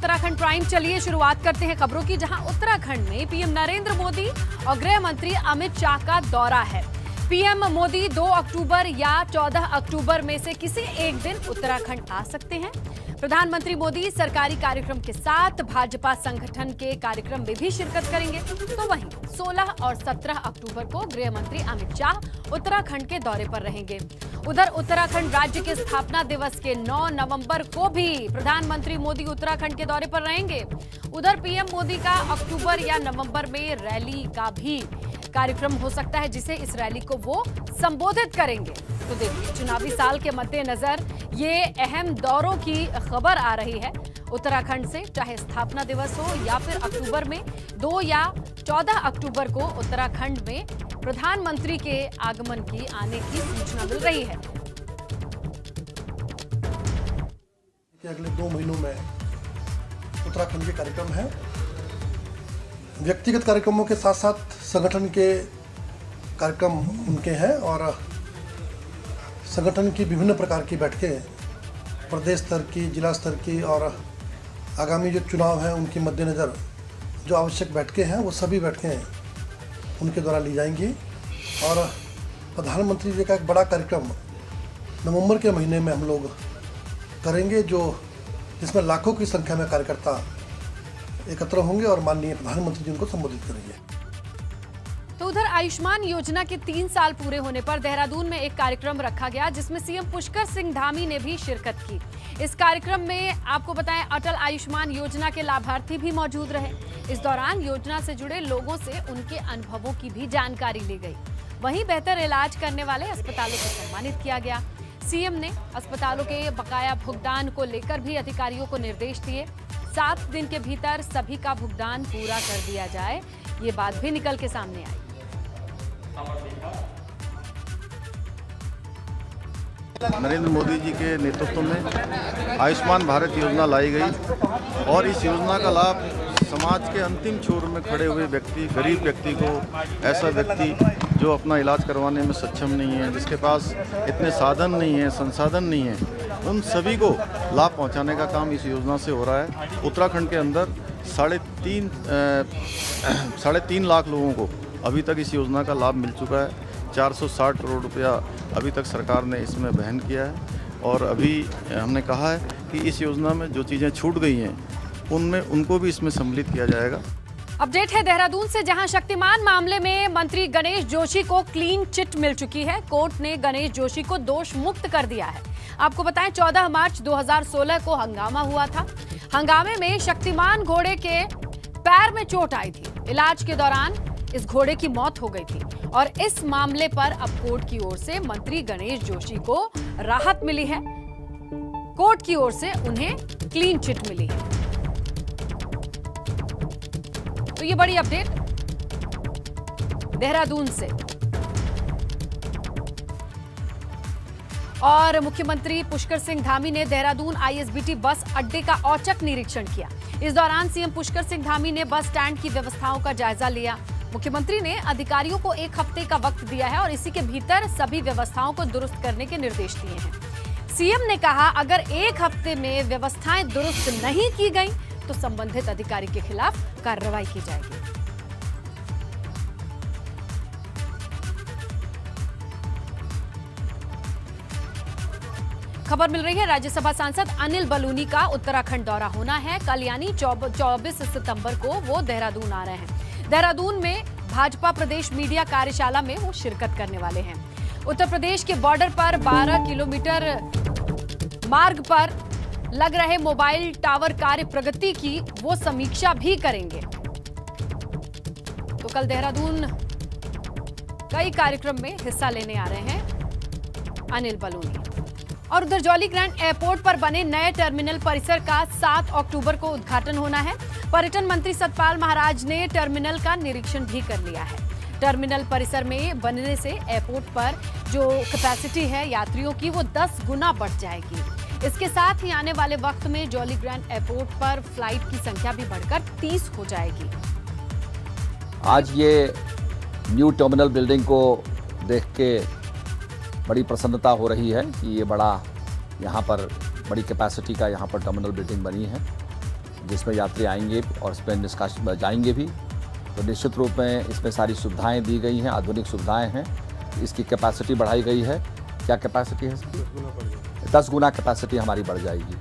Uttarakhand prime. चलिए शुरुआत करते हैं खबरों की, जहां उत्तराखंड में पीएम नरेंद्र मोदी और गृह मंत्री अमित शाह का दौरा है। पीएम मोदी 2 अक्टूबर या 14 अक्टूबर में से किसी एक दिन उत्तराखंड आ सकते हैं। प्रधानमंत्री मोदी सरकारी कार्यक्रम के साथ भाजपा संगठन के कार्यक्रम में भी शिरकत करेंगे। तो वहीं 16 और 17 अक्टूबर को गृह मंत्री अमित शाह उत्तराखंड के दौरे पर रहेंगे। उधर उत्तराखंड राज्य के स्थापना दिवस के 9 नवंबर को भी प्रधानमंत्री मोदी उत्तराखंड के दौरे पर रहेंगे। उधर पीएम मोदी का अक्टूबर या नवंबर में रैली का भी कार्यक्रम हो सकता है, जिसे इस रैली को वो संबोधित करेंगे। तो देखिए, चुनावी साल के मद्देनजर ये अहम दौरों की खबर आ रही है उत्तराखंड से, चाहे स्थापना दिवस हो या फिर अक्टूबर में 2 या 14 अक्टूबर को उत्तराखंड में प्रधानमंत्री के आगमन की आने की सूचना मिल रही है। अगले 2 महीनों में उत्तराखंड के कार्यक्रम है। व्यक्तिगत कार्यक्रमों के साथ साथ संगठन के कार्यक्रम उनके हैं और संगठन की विभिन्न प्रकार की बैठकें प्रदेश स्तर की, जिला स्तर की और आगामी जो चुनाव हैं उनके मद्देनज़र जो आवश्यक बैठकें हैं वो सभी बैठकें उनके द्वारा ली जाएंगी। और प्रधानमंत्री जी का एक बड़ा कार्यक्रम नवंबर के महीने में हम लोग करेंगे, जिसमें लाखों की संख्या में कार्यकर्ता एकत्र होंगे और माननीय प्रधानमंत्री जी उनको संबोधित करेंगे। तो उधर आयुष्मान योजना के 3 साल पूरे होने पर देहरादून में एक कार्यक्रम रखा गया, जिसमें सीएम पुष्कर सिंह धामी ने भी शिरकत की। इस कार्यक्रम में आपको बताएं, अटल आयुष्मान योजना के लाभार्थी भी मौजूद रहे। इस दौरान योजना से जुड़े लोगों से उनके अनुभवों की भी जानकारी ली गई। वहीं बेहतर इलाज करने वाले अस्पतालों को सम्मानित किया गया। सीएम ने अस्पतालों के बकाया भुगतान को लेकर भी अधिकारियों को निर्देश दिए। 7 दिन के भीतर सभी का भुगतान पूरा कर दिया जाए, ये बात भी निकल के सामने आई। नरेंद्र मोदी जी के नेतृत्व में आयुष्मान भारत योजना लाई गई और इस योजना का लाभ समाज के अंतिम छोर में खड़े हुए व्यक्ति, गरीब व्यक्ति को, ऐसा व्यक्ति जो अपना इलाज करवाने में सक्षम नहीं है, जिसके पास इतने साधन नहीं है, संसाधन नहीं है, उन सभी को लाभ पहुंचाने का काम इस योजना से हो रहा है। उत्तराखंड के अंदर 3.5 लाख लोगों को अभी तक इस योजना का लाभ मिल चुका है। 460 करोड़ रुपया अभी तक सरकार ने इसमें वहन किया है और अभी हमने कहा है कि इस योजना में जो चीज़ें छूट गई हैं उनमें उनको भी इसमें सम्मिलित किया जाएगा। अपडेट है देहरादून से, जहां शक्तिमान मामले में मंत्री गणेश जोशी को क्लीन चिट मिल चुकी है। कोर्ट ने गणेश जोशी को दोष मुक्त कर दिया है। आपको बताएं, 14 मार्च 2016 को हंगामा हुआ था। हंगामे में शक्तिमान घोड़े के पैर में चोट आई थी। इलाज के दौरान इस घोड़े की मौत हो गई थी और इस मामले पर अब कोर्ट की ओर से मंत्री गणेश जोशी को राहत मिली है। कोर्ट की ओर से उन्हें क्लीन चिट मिली है। तो ये बड़ी अपडेट देहरादून से। और मुख्यमंत्री पुष्कर सिंह धामी ने देहरादून आईएसबीटी बस अड्डे का औचक निरीक्षण किया। इस दौरान सीएम पुष्कर सिंह धामी ने बस स्टैंड की व्यवस्थाओं का जायजा लिया। मुख्यमंत्री ने अधिकारियों को 1 हफ्ते का वक्त दिया है और इसी के भीतर सभी व्यवस्थाओं को दुरुस्त करने के निर्देश दिए हैं। सीएम ने कहा, अगर 1 हफ्ते में व्यवस्थाएं दुरुस्त नहीं की गई तो संबंधित अधिकारी के खिलाफ कार्रवाई की जाएगी। खबर मिल रही है, राज्यसभा सांसद अनिल बलूनी का उत्तराखंड दौरा होना है। कल यानी 24 सितंबर को वो देहरादून आ रहे हैं। देहरादून में भाजपा प्रदेश मीडिया कार्यशाला में वो शिरकत करने वाले हैं। उत्तर प्रदेश के बॉर्डर पर 12 किलोमीटर मार्ग पर लग रहे मोबाइल टावर कार्य प्रगति की वो समीक्षा भी करेंगे। तो कल देहरादून कई कार्यक्रम में हिस्सा लेने आ रहे हैं अनिल बलूनी। और उधर जॉली ग्रैंड एयरपोर्ट पर बने नए टर्मिनल परिसर का 7 अक्टूबर को उद्घाटन होना है। पर्यटन मंत्री सतपाल महाराज ने टर्मिनल का निरीक्षण भी कर लिया है। टर्मिनल परिसर में बनने से एयरपोर्ट पर जो कैपेसिटी है यात्रियों की वो 10 गुना बढ़ जाएगी। इसके साथ ही आने वाले वक्त में जॉली ग्रैंड एयरपोर्ट पर फ्लाइट की संख्या भी बढ़कर 30 हो जाएगी। आज ये न्यू टर्मिनल बिल्डिंग को देख के बड़ी प्रसन्नता हो रही है कि ये बड़ा यहाँ पर बड़ी कैपेसिटी का यहाँ पर टर्मिनल बिल्डिंग बनी है जिसमें यात्री आएंगे और इसमें निष्कासित जाएंगे भी। तो निश्चित रूप में इसमें सारी सुविधाएं दी गई हैं, आधुनिक सुविधाएं हैं। इसकी कैपेसिटी बढ़ाई गई है। क्या कैपेसिटी है? 10 गुना कैपेसिटी हमारी बढ़ जाएगी।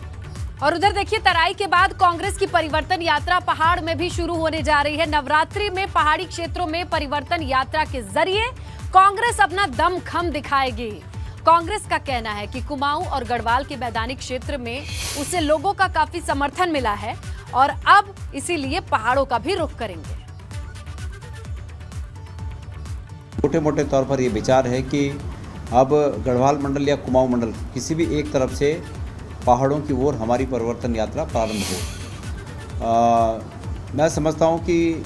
और उधर देखिए, तराई के बाद कांग्रेस की परिवर्तन यात्रा पहाड़ में भी शुरू होने जा रही है। नवरात्रि में पहाड़ी क्षेत्रों में परिवर्तन यात्रा के जरिए कांग्रेस अपना दमखम दिखाएगी। कांग्रेस का कहना है कि कुमाऊं और गढ़वाल के मैदानी क्षेत्र में उसे लोगों का काफी समर्थन मिला है और अब इसीलिए पहाड़ों का भी रुख करेंगे। मोटे मोटे तौर पर ये विचार है कि अब गढ़वाल मंडल या कुमाऊं मंडल किसी भी एक तरफ से पहाड़ों की ओर हमारी परिवर्तन यात्रा प्रारंभ हो। मैं समझता हूँ कि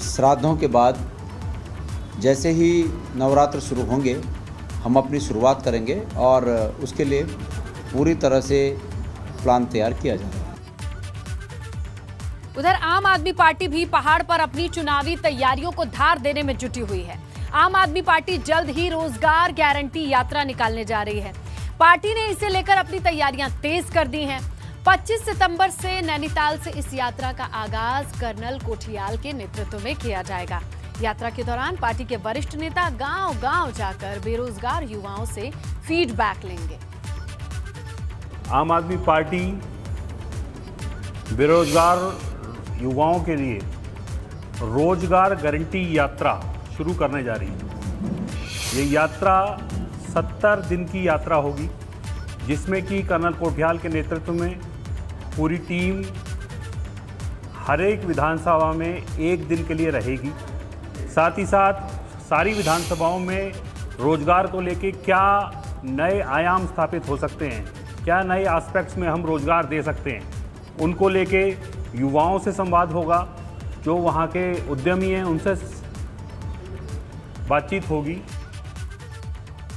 श्राद्धों के बाद जैसे ही नवरात्र शुरू होंगे हम अपनी शुरुआत करेंगे और उसके लिए पूरी तरह से प्लान तैयार किया जाएगा। उधर आम आदमी पार्टी भी पहाड़ पर अपनी चुनावी तैयारियों को धार देने में जुटी हुई है। आम आदमी पार्टी जल्द ही रोजगार गारंटी यात्रा निकालने जा रही है। पार्टी ने इसे लेकर अपनी तैयारियां तेज कर दी हैं। 25 सितंबर से नैनीताल से इस यात्रा का आगाज कर्नल कोठियाल के नेतृत्व में किया जाएगा। यात्रा के दौरान पार्टी के वरिष्ठ नेता गांव-गांव जाकर बेरोजगार युवाओं से फीडबैक लेंगे। आम आदमी पार्टी बेरोजगार युवाओं के लिए रोजगार गारंटी यात्रा शुरू करने जा रही है। ये यात्रा 70 दिन की यात्रा होगी, जिसमें कि कर्नल कोठियाल के नेतृत्व में पूरी टीम हर एक विधानसभा में एक दिन के लिए रहेगी। साथ ही साथ सारी विधानसभाओं में रोजगार को लेके क्या नए आयाम स्थापित हो सकते हैं, क्या नए एस्पेक्ट्स में हम रोजगार दे सकते हैं, उनको लेके युवाओं से संवाद होगा। जो वहाँ के उद्यमी हैं उनसे बातचीत होगी।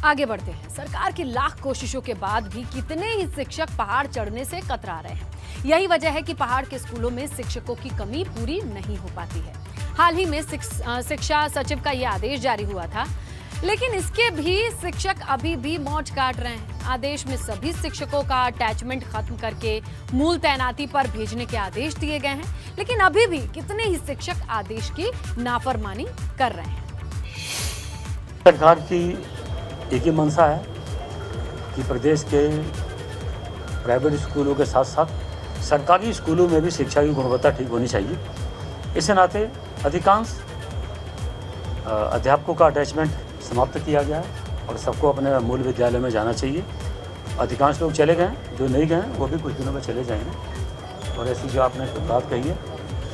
आगे बढ़ते हैं। सरकार की लाख कोशिशों के बाद भी कितने ही शिक्षक पहाड़ चढ़ने से कतरा रहे हैं। यही वजह है कि पहाड़ के स्कूलों में शिक्षकों की कमी पूरी नहीं हो पाती है। हाल ही में शिक्षा सचिव का यह आदेश जारी हुआ था, लेकिन इसके भी शिक्षक अभी भी मौज काट रहे हैं। आदेश में सभी शिक्षकों का अटैचमेंट खत्म करके मूल तैनाती पर भेजने के आदेश दिए गए हैं, लेकिन अभी भी कितने ही शिक्षक आदेश की नाफरमानी कर रहे हैं। सरकार की एक ही मंशा है कि प्रदेश के प्राइवेट स्कूलों के साथ साथ सरकारी स्कूलों में भी शिक्षा की गुणवत्ता ठीक होनी चाहिए। इस नाते अधिकांश अध्यापकों का अटैचमेंट समाप्त किया गया है और सबको अपने मूल विद्यालय में जाना चाहिए। अधिकांश लोग चले गए, जो नहीं गए वो भी कुछ दिनों में चले जाएंगे। और ऐसी जो आपने बात कही है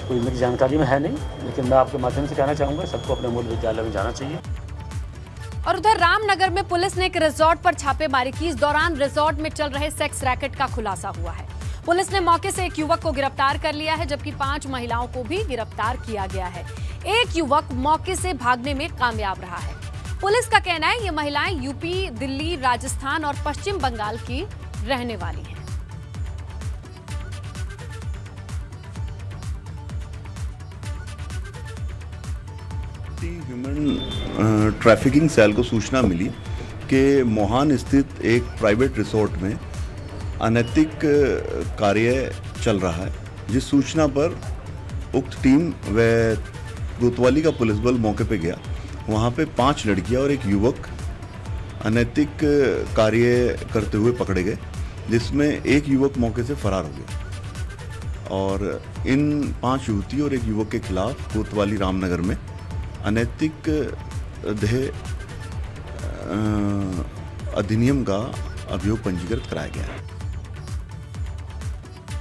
कोई मेरी जानकारी में है नहीं, लेकिन मैं आपके माध्यम से कहना चाहूँगा सबको अपने मूल विद्यालय में जाना चाहिए। और उधर रामनगर में पुलिस ने एक रिजॉर्ट पर छापेमारी की। इस दौरान रिजॉर्ट में चल रहे सेक्स रैकेट का खुलासा हुआ है। पुलिस ने मौके से एक युवक को गिरफ्तार कर लिया है, जबकि 5 महिलाओं को भी गिरफ्तार किया गया है। एक युवक मौके से भागने में कामयाब रहा है। पुलिस का कहना है ये महिलाएं यूपी, दिल्ली, राजस्थान और पश्चिम बंगाल की रहने वाली हैं। ह्यूमन ट्रैफिकिंग सेल को सूचना मिली कि मोहान स्थित एक प्राइवेट रिसोर्ट में अनैतिक कार्य चल रहा है। जिस सूचना पर उक्त टीम व कोतवाली का पुलिस बल मौके पर गया। वहाँ पे 5 लड़कियाँ और एक युवक अनैतिक कार्य करते हुए पकड़े गए, जिसमें एक युवक मौके से फरार हो गया। और इन 5 युवती और एक युवक के खिलाफ कोतवाली रामनगर में अनैतिक देह अधिनियम का अभियोग पंजीकृत कराया गया है।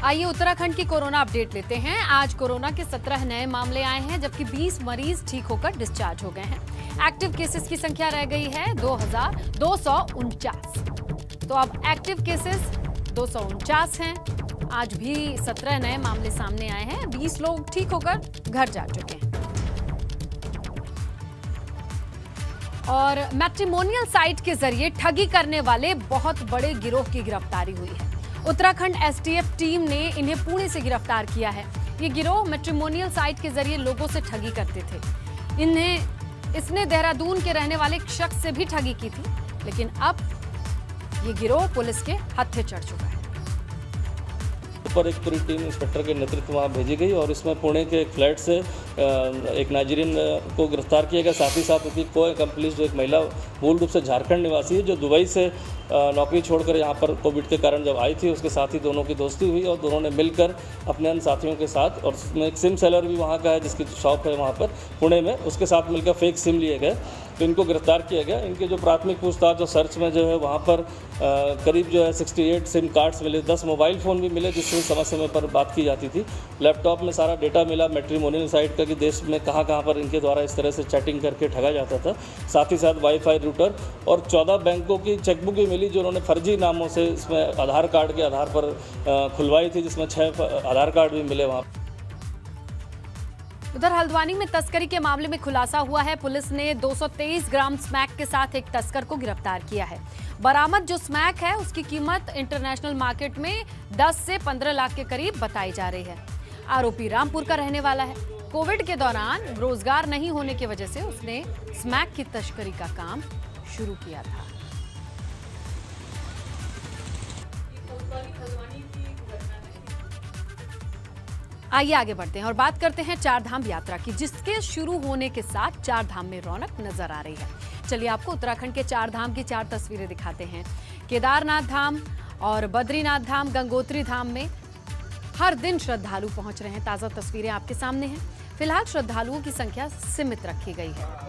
आइए उत्तराखंड की कोरोना अपडेट लेते हैं। आज कोरोना के 17 नए मामले आए हैं, जबकि 20 मरीज ठीक होकर डिस्चार्ज हो गए हैं। एक्टिव केसेस की संख्या रह गई है 2249। तो अब एक्टिव केसेस 249 हैं। आज भी 17 नए मामले सामने आए हैं। 20 लोग ठीक होकर घर जा चुके हैं। और मैट्रिमोनियल साइट के जरिए ठगी करने वाले बहुत बड़े गिरोह की गिरफ्तारी हुई है। उत्तराखंड एसटीएफ टीम ने इन्हें पुणे से गिरफ्तार किया है। ये गिरोह मैट्रिमोनियल साइट के जरिए लोगों से ठगी करते थे। इसने देहरादून के रहने वाले एक शख्स से भी ठगी की थी, लेकिन अब ये गिरोह पुलिस के हत्थे चढ़ चुका है। पर एक पूरी टीम इंस्पेक्टर के नेतृत्व वहाँ भेजी गई और इसमें पुणे के एक फ्लैट से एक नाइजीरियन को गिरफ्तार किया गया। साथ ही साथ उनकी को एक्म्प्लिस जो एक महिला मूल रूप से झारखंड निवासी है, जो दुबई से नौकरी छोड़कर यहाँ पर कोविड के कारण जब आई थी, उसके साथ ही दोनों की दोस्ती हुई और दोनों ने मिलकर अपने अन्य साथियों के साथ, और उसमें एक सिम सेलर भी वहाँ का है जिसकी शॉप है वहाँ पर पुणे में, उसके साथ मिलकर फेक सिम लिए गए, तो इनको गिरफ्तार किया गया। इनके जो प्राथमिक पूछताछ और सर्च में जो है वहाँ पर करीब जो है 68 सिम कार्ड्स मिले, 10 मोबाइल फ़ोन भी मिले जिससे समय समय पर बात की जाती थी। लैपटॉप में सारा डेटा मिला मैट्रिमोनियल साइट का कि देश में कहाँ कहाँ पर इनके द्वारा इस तरह से चैटिंग करके ठगा जाता था। साथ ही साथ वाईफाई रूटर और 14 बैंकों की चेकबुक भी मिली जो उन्होंने फर्जी नामों से इसमें आधार कार्ड के आधार पर खुलवाई थी, जिसमें 6 आधार कार्ड भी मिले वहाँ। उधर हल्द्वानी में तस्करी के मामले में खुलासा हुआ है। पुलिस ने 223 ग्राम स्मैक के साथ एक तस्कर को गिरफ्तार किया है। बरामद जो स्मैक है उसकी कीमत इंटरनेशनल मार्केट में 10 से 15 लाख के करीब बताई जा रही है। आरोपी रामपुर का रहने वाला है। कोविड के दौरान रोजगार नहीं होने की वजह से उसने स्मैक की तस्करी का काम शुरू किया था। आइए आगे बढ़ते हैं और बात करते हैं चार धाम यात्रा की, जिसके शुरू होने के साथ चार धाम में रौनक नजर आ रही है। चलिए आपको उत्तराखंड के चार धाम की 4 तस्वीरें दिखाते हैं। केदारनाथ धाम और बद्रीनाथ धाम, गंगोत्री धाम में हर दिन श्रद्धालु पहुंच रहे हैं। ताजा तस्वीरें आपके सामने हैं। फिलहाल श्रद्धालुओं की संख्या सीमित रखी गई है।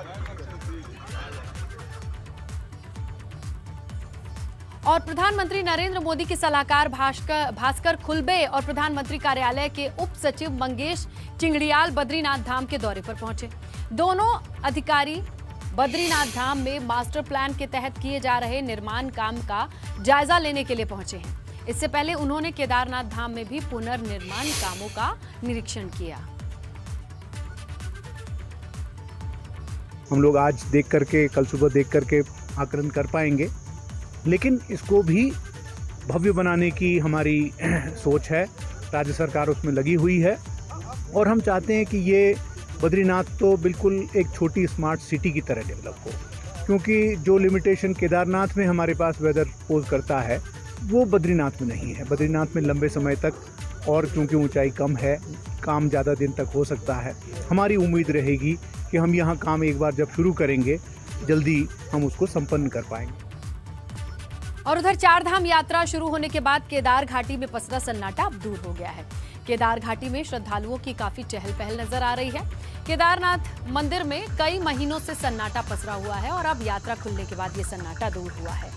और प्रधानमंत्री नरेंद्र मोदी के सलाहकार भास्कर खुलबे और प्रधानमंत्री कार्यालय के उप सचिव मंगेश चिंगड़ियाल बद्रीनाथ धाम के दौरे पर पहुंचे। दोनों अधिकारी बद्रीनाथ धाम में मास्टर प्लान के तहत किए जा रहे निर्माण काम का जायजा लेने के लिए पहुंचे हैं। इससे पहले उन्होंने केदारनाथ धाम में भी पुनर्निर्माण कामों का निरीक्षण किया। हम लोग आज देख करके, कल सुबह देख करके आकलन कर पाएंगे, लेकिन इसको भी भव्य बनाने की हमारी सोच है। राज्य सरकार उसमें लगी हुई है और हम चाहते हैं कि ये बद्रीनाथ तो बिल्कुल एक छोटी स्मार्ट सिटी की तरह डेवलप हो, क्योंकि जो लिमिटेशन केदारनाथ में हमारे पास वेदर पोज करता है वो बद्रीनाथ में नहीं है। बद्रीनाथ में लंबे समय तक, और क्योंकि ऊंचाई कम है, काम ज़्यादा दिन तक हो सकता है। हमारी उम्मीद रहेगी कि हम यहाँ काम एक बार जब शुरू करेंगे, जल्दी हम उसको संपन्न कर पाएंगे। और उधर चार धाम यात्रा शुरू होने के बाद केदार घाटी में पसरा सन्नाटा अब दूर हो गया है। केदार घाटी में श्रद्धालुओं की काफी चहल पहल नजर आ रही है। केदारनाथ मंदिर में कई महीनों से सन्नाटा पसरा हुआ है और अब यात्रा खुलने के बाद ये सन्नाटा दूर हुआ है।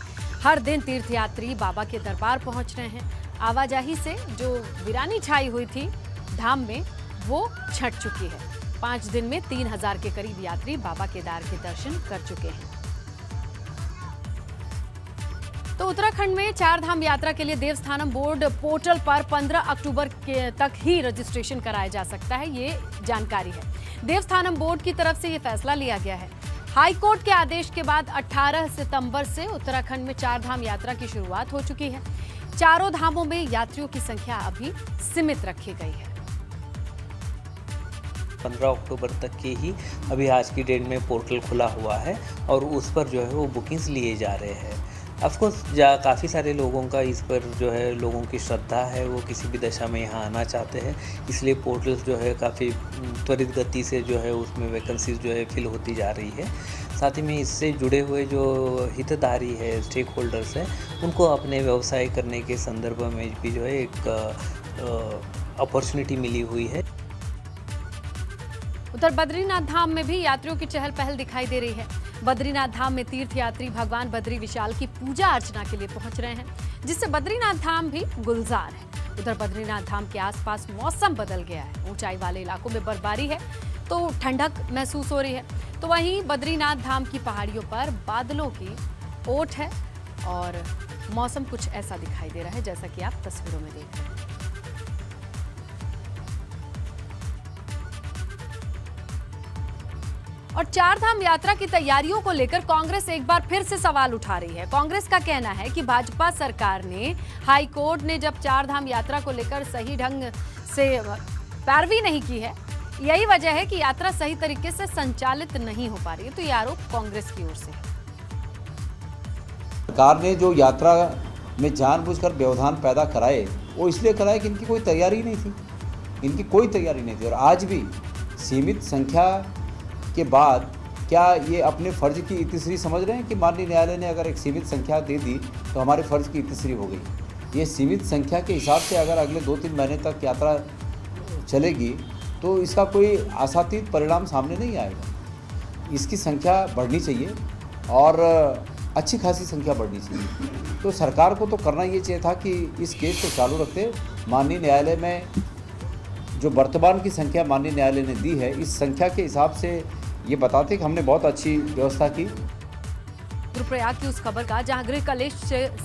हर दिन तीर्थयात्री बाबा के दरबार पहुंच रहे हैं। आवाजाही से जो वीरानी छाई हुई थी धाम में, वो छट चुकी है। 5 दिन में 3000 के करीब यात्री बाबा केदार के दर्शन कर चुके हैं। तो उत्तराखंड में चार धाम यात्रा के लिए देवस्थानम बोर्ड पोर्टल पर 15 अक्टूबर तक ही रजिस्ट्रेशन कराया जा सकता है, ये जानकारी है। देवस्थानम बोर्ड की तरफ से ये फैसला लिया गया है। हाई कोर्ट के आदेश के बाद 18 सितंबर से उत्तराखंड में चार धाम यात्रा की शुरुआत हो चुकी है। चारों धामों में यात्रियों की संख्या अभी सीमित रखी गई है। 15 अक्टूबर तक के ही अभी आज की डेट में पोर्टल खुला हुआ है और उस पर जो है वो बुकिंग्स लिए जा रहे हैं। ऑफकोर्स काफ़ी सारे लोगों का इस पर जो है लोगों की श्रद्धा है, वो किसी भी दशा में यहाँ आना चाहते हैं, इसलिए पोर्टल्स जो है काफ़ी त्वरित गति से जो है उसमें वैकेंसीज जो है फिल होती जा रही है। साथ ही में इससे जुड़े हुए जो हितधारी है, स्टेक होल्डर्स हैं, उनको अपने व्यवसाय करने के संदर्भ में भी जो है एक अपॉर्चुनिटी मिली हुई है। उधर बद्रीनाथ धाम में भी यात्रियों की चहल पहल दिखाई दे रही है। बद्रीनाथ धाम में तीर्थयात्री भगवान बद्री विशाल की पूजा अर्चना के लिए पहुंच रहे हैं, जिससे बद्रीनाथ धाम भी गुलजार है। उधर बद्रीनाथ धाम के आसपास मौसम बदल गया है। ऊंचाई वाले इलाकों में बर्फबारी है तो ठंडक महसूस हो रही है, तो वहीं बद्रीनाथ धाम की पहाड़ियों पर बादलों की ओट है और मौसम कुछ ऐसा दिखाई दे रहा है जैसा कि आप तस्वीरों में देख रहे हैं। और चार धाम यात्रा की तैयारियों को लेकर कांग्रेस एक बार फिर से सवाल उठा रही है। कांग्रेस का कहना है कि भाजपा सरकार ने, हाई कोर्ट ने जब चार धाम यात्रा को लेकर सही ढंग से पैरवी नहीं की है, यही वजह है कि यात्रा सही तरीके से संचालित नहीं हो पा रही है। तो ये आरोप कांग्रेस की ओर से है। सरकार ने जो यात्रा में जानबूझकर व्यवधान पैदा कराए, वो इसलिए कराए कि इनकी कोई तैयारी नहीं थी, इनकी कोई तैयारी नहीं थी। और आज भी सीमित संख्या के बाद क्या ये अपने फ़र्ज की इतिश्री समझ रहे हैं कि माननीय न्यायालय ने अगर एक सीमित संख्या दे दी तो हमारे फ़र्ज की इतिश्री हो गई। ये सीमित संख्या के हिसाब से अगर अगले 2-3 महीने तक यात्रा चलेगी तो इसका कोई आशातीत परिणाम सामने नहीं आएगा। इसकी संख्या बढ़नी चाहिए और अच्छी खासी संख्या बढ़नी चाहिए। तो सरकार को तो करना ये चाहिए था कि इस केस को चालू रखते, माननीय न्यायालय में जो वर्तमान की संख्या माननीय न्यायालय ने दी है, इस संख्या के हिसाब से ये बताते कि हमने बहुत अच्छी व्यवस्था की। रुद्रप्रयाग की उस खबर का जहां गृह कलेश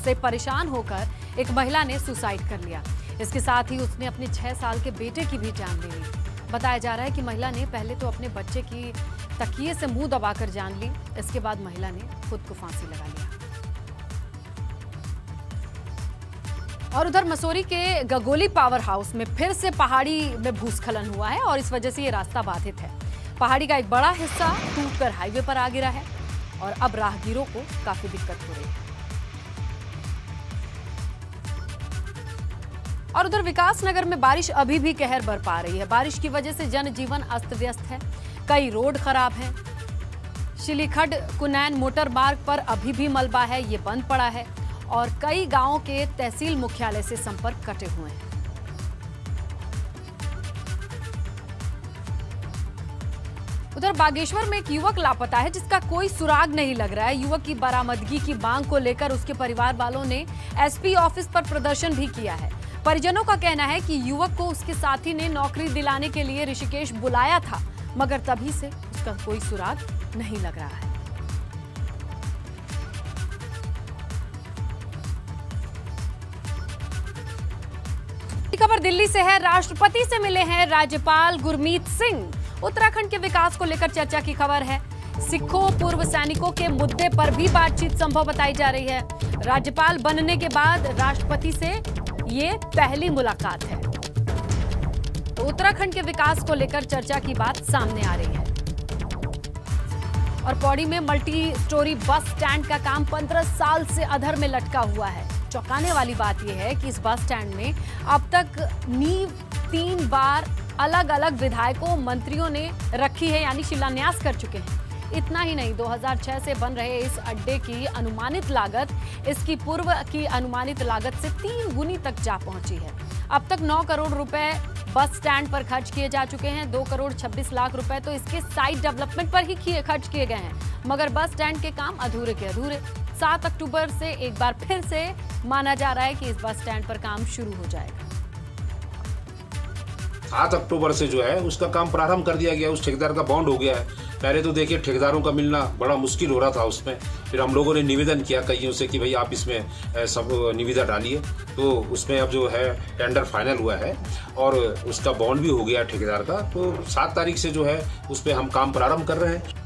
से परेशान होकर एक महिला ने सुसाइड कर लिया। इसके साथ ही उसने अपने 6 साल के बेटे की भी जान ले ली। बताया जा रहा है कि महिला ने पहले तो अपने बच्चे की तकिए से मुंह दबाकर जान ली, इसके बाद महिला ने खुद को फांसी लगा लिया। और उधर मसूरी के गगोली पावर हाउस में फिर से पहाड़ी में भूस्खलन हुआ है और इस वजह से ये रास्ता बाधित है। पहाड़ी का एक बड़ा हिस्सा टूटकर हाईवे पर आ गिरा है और अब राहगीरों को काफी दिक्कत हो रही है। और उधर विकास नगर में बारिश अभी भी कहर बरपा रही है। बारिश की वजह से जनजीवन अस्त व्यस्त है, कई रोड खराब हैं। शिलीखड कुनैन मोटर मार्ग पर अभी भी मलबा है, ये बंद पड़ा है और कई गांवों के तहसील मुख्यालय से संपर्क कटे हुए हैं। उधर बागेश्वर में एक युवक लापता है जिसका कोई सुराग नहीं लग रहा है। युवक की बरामदगी की मांग को लेकर उसके परिवार वालों ने एसपी ऑफिस पर प्रदर्शन भी किया है। परिजनों का कहना है कि युवक को उसके साथी ने नौकरी दिलाने के लिए ऋषिकेश बुलाया था, मगर तभी से उसका कोई सुराग नहीं लग रहा है। खबर दिल्ली से है। राष्ट्रपति से मिले हैं राज्यपाल गुरमीत सिंह। उत्तराखंड के विकास को लेकर चर्चा की खबर है। सिखों पूर्व सैनिकों के मुद्दे पर भी बातचीत संभव बताई जा रही है। राज्यपाल बनने के बाद राष्ट्रपति से ये पहली मुलाकात है। तो उत्तराखंड के विकास को लेकर चर्चा की बात सामने आ रही है। और पौड़ी में मल्टी स्टोरी बस स्टैंड का काम 15 साल से अधर में लटका हुआ है। चौंकाने वाली बात यह है कि इस बस स्टैंड में अब तक नींव 3 बार अलग अलग विधायकों मंत्रियों ने रखी है, यानी शिलान्यास कर चुके हैं। इतना ही नहीं, 2006 से बन रहे इस अड्डे की अनुमानित लागत इसकी पूर्व की अनुमानित लागत से 3 गुनी तक जा पहुंची है। अब तक 9 करोड़ रुपए बस स्टैंड पर खर्च किए जा चुके हैं। 2 करोड़ 26 लाख रुपए तो इसके साइट डेवलपमेंट पर ही खर्च किए गए हैं, मगर बस स्टैंड के काम अधूरे के अधूरे। 7 अक्टूबर से एक बार फिर से माना जा रहा है कि इस बस स्टैंड पर काम शुरू हो जाएगा। 7 अक्टूबर से जो है उसका काम प्रारंभ कर दिया गया। उस ठेकेदार का बॉन्ड हो गया है। पहले तो देखिए ठेकेदारों का मिलना बड़ा मुश्किल हो रहा था उसमें। फिर हम लोगों ने निवेदन किया कईयों से कि भाई आप इसमें सब निविदा डालिए, तो उसमें अब जो है टेंडर फाइनल हुआ है और उसका बॉन्ड भी हो गया ठेकेदार का। तो 7 तारीख से जो है उस पर हम काम प्रारंभ कर रहे हैं।